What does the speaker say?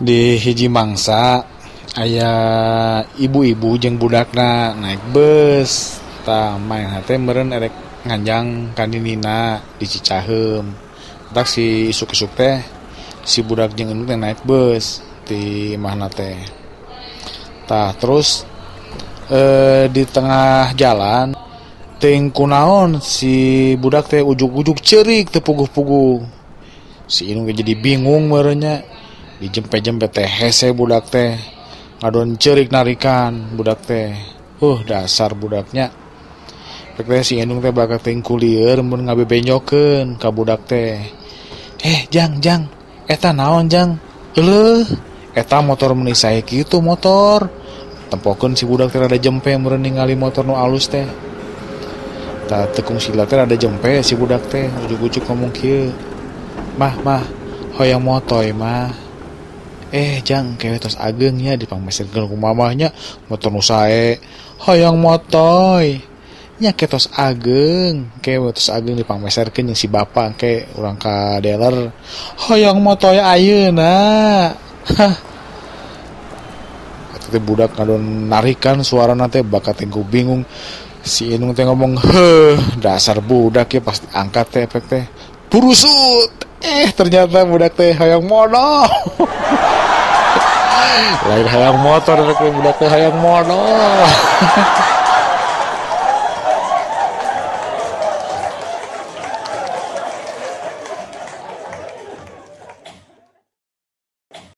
Di hiji mangsa aya ibu-ibu jeung budakna naik bus. Tah main hate meureun erek nganjang ka dinina di Cicaheum. Tak si isuk-isuk teh si budak jeung induk teh naik bus di imahna teh. Tah terus di tengah jalan teuing kunaon si budak teh ujug-ujug ceurik teu puguh-puguh. Si induk jadi bingung meureunnya. Dijempe-jempe teh hese budak teh ngadon ceurik narikan budak teh. Dasar budaknya. Rek teh si indung teh bakal teuing kulieur mun ngabebenyokeun ka budak teh. Jang, eta naon jang? Euleuh, eta motor meuni sae kitu motor. Tempokeun si budak teh rada jempe meureun ningali motor nu alus teh. Tah tekung sila teh rada jempe si budak teh ujug-ujug ngomong kieu. Mah, hoyong motoy mah. Jang kewe tos ageng nya dipangmeserkeun ku mamahnya motor nu sae. Hoyong motoy. Nya ke tos ageng, kewe tos ageng dipangmeserkeun jeung si bapa ke urang ka dealer. Hoyong motoy ayeuna. Eta teh budak ngadon narikan suarana teh bakat teh bingung. Si indung teh ngomong, dasar budak ya pasti angkat teh efek teh. Burusut. Ternyata budak teh hoyong modal. Lain hayang motor, budak teh hayang modal.